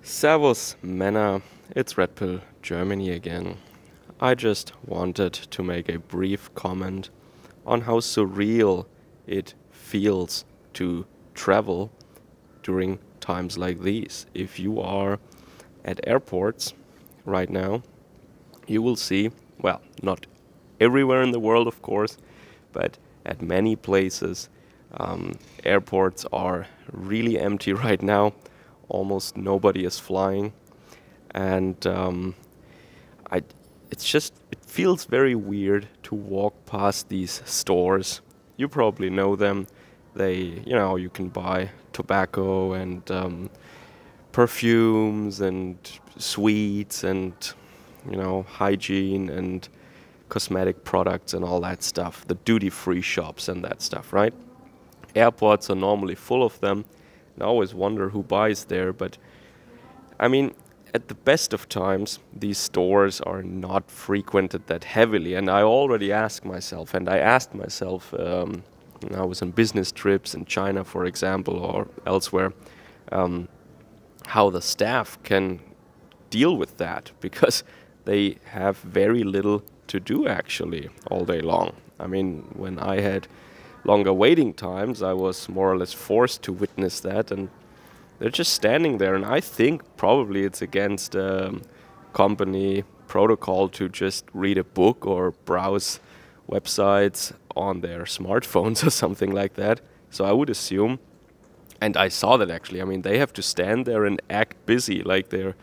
Servus, Männer. It's Red Pill Germany again. I just wanted to make a brief comment on how surreal it feels to travel during times like these. If you are at airports right now, you will see, well, not everywhere in the world, of course, but at many places, airports are really empty right now. Almost nobody is flying, and I, it feels very weird to walk past these stores. You probably know them. You can buy tobacco and perfumes and sweets and, hygiene and cosmetic products and all that stuff. The duty-free shops and that stuff, right? Airports are normally full of them. And I always wonder who buys there, but I mean, at the best of times, these stores are not frequented that heavily. And I already asked myself, and I asked myself when I was on business trips in China, for example, or elsewhere, how the staff can deal with that, because they have very little to do actually all day long. I mean, when I had longer waiting times, I was more or less forced to witness that, and they're just standing there. And I think probably it's against company protocol to just read a book or browse websites on their smartphones or something like that. So I would assume, and I saw that actually, I mean, they have to stand there and act busy, like they're,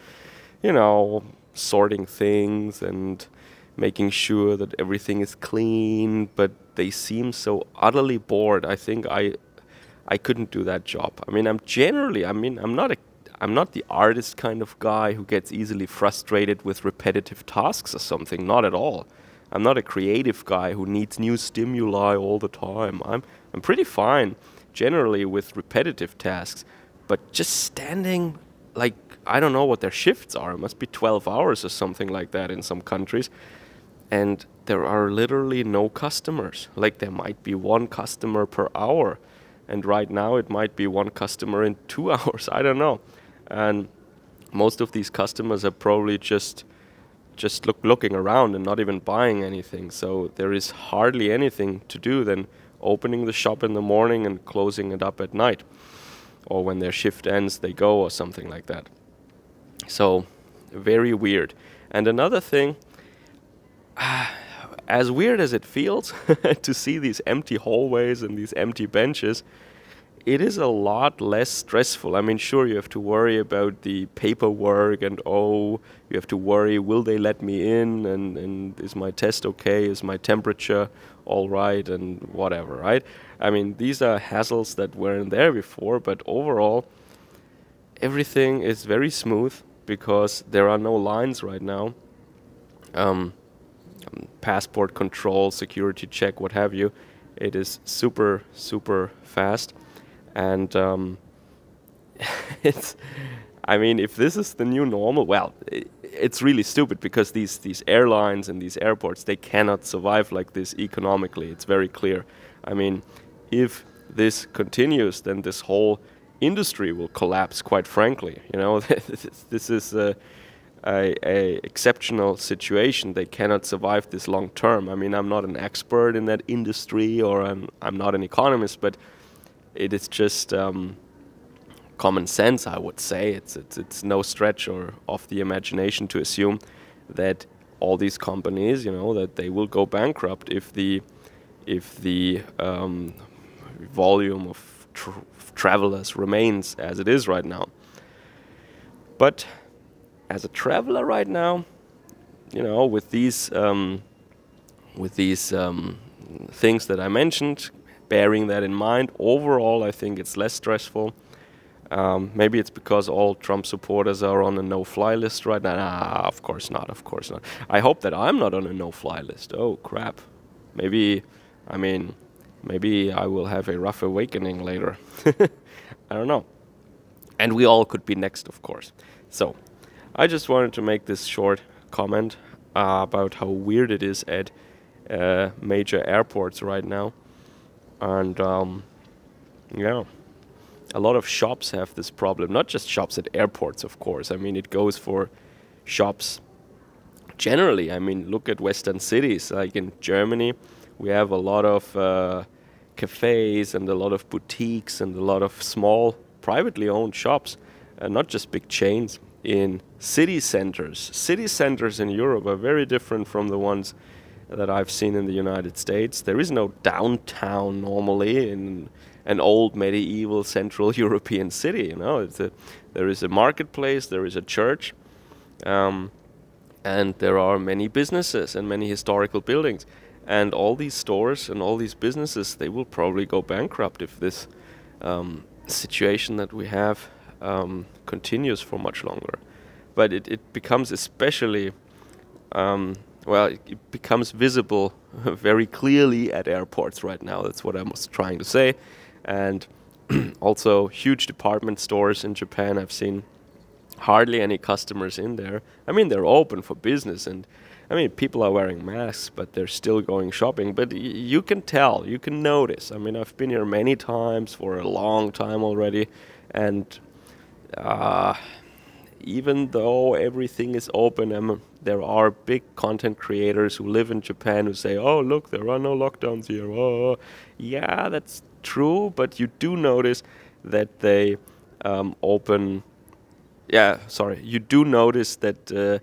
sorting things and making sure that everything is clean, but they seem so utterly bored. I think I couldn't do that job. I mean, I'm not the artist kind of guy who gets easily frustrated with repetitive tasks or something. Not at all. I'm not a creative guy who needs new stimuli all the time. I'm pretty fine generally with repetitive tasks, but just standing, like, I don't know what their shifts are. It must be 12 hours or something like that in some countries. And there are literally no customers. Like, there might be one customer per hour. And right now it might be one customer in 2 hours. I don't know. And most of these customers are probably just looking around and not even buying anything. So there is hardly anything to do than opening the shop in the morning and closing it up at night. Or when their shift ends, they go, or something like that. So, very weird. And another thing, as weird as it feels to see these empty hallways and these empty benches, it is a lot less stressful. I mean, sure, you have to worry about the paperwork and, you have to worry, will they let me in, and is my test okay, is my temperature all right, and whatever, right? I mean, these are hassles that weren't there before, but overall, everything is very smooth because there are no lines right now. Passport control, security check, what have you. It is super, super fast. And if this is the new normal, well, it's really stupid, because these airlines and these airports, they cannot survive like this economically. It's very clear. I mean, if this continues, then this whole industry will collapse, quite frankly. This is a exceptional situation. They cannot survive this long term. I mean, I'm not an expert in that industry, or I'm not an economist, but it is just common sense, I would say. It's no stretch or off the imagination to assume that all these companies, that they will go bankrupt if the volume of travelers remains as it is right now. But as a traveler right now, with these things that I mentioned, bearing that in mind, overall I think it's less stressful. Maybe it's because all Trump supporters are on a no-fly list right now. Nah, of course not. I hope that I'm not on a no-fly list. Oh, crap. Maybe I will have a rough awakening later. I don't know. And we all could be next, of course. So, I just wanted to make this short comment about how weird it is at major airports right now. And, yeah. a lot of shops have this problem, not just shops at airports, of course. I mean, it goes for shops generally. I mean, look at Western cities, like in Germany, we have a lot of cafes and a lot of boutiques and a lot of small privately owned shops, not just big chains, in city centers. City centers in Europe are very different from the ones that I've seen in the United States. There is no downtown normally in an old medieval central European city. You know, there is a marketplace, there is a church, and there are many businesses and many historical buildings. And all these stores and all these businesses, they will probably go bankrupt if this situation that we have continues for much longer. But it becomes especially, well, it becomes visible very clearly at airports right now. That's what I was trying to say. And also huge department stores in Japan, I've seen hardly any customers in there. I mean, they're open for business, and I mean, people are wearing masks, but they're still going shopping. But you can tell, you can notice. I mean, I've been here many times for a long time already, and even though everything is open, there are big content creators who live in Japan who say, oh, look, there are no lockdowns here. Oh, yeah, that's true, but you do notice that they open... Yeah, sorry, you do notice that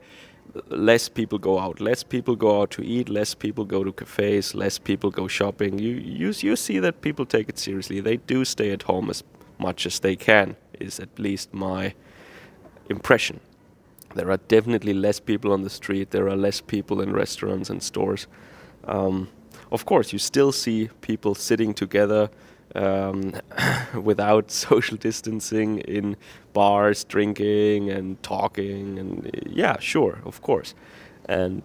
less people go out. Less people go out to eat, less people go to cafes, less people go shopping. You see that people take it seriously. They do stay at home as much as they can, is at least my impression. There are definitely less people on the street. There are less people in restaurants and stores. Of course, you still see people sitting together without social distancing in bars, drinking and talking, and yeah, sure, of course. And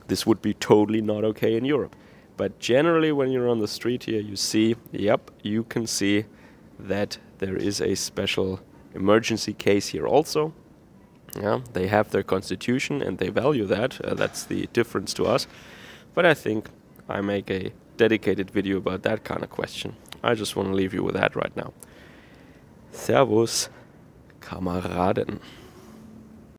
this would be totally not okay in Europe. But generally, when you're on the street here, you see, yep, you can see that there is a special emergency case here also. Yeah, they have their constitution and they value that. That's the difference to us. But I think I make a dedicated video about that kind of question. I just want to leave you with that right now. Servus, Kameraden.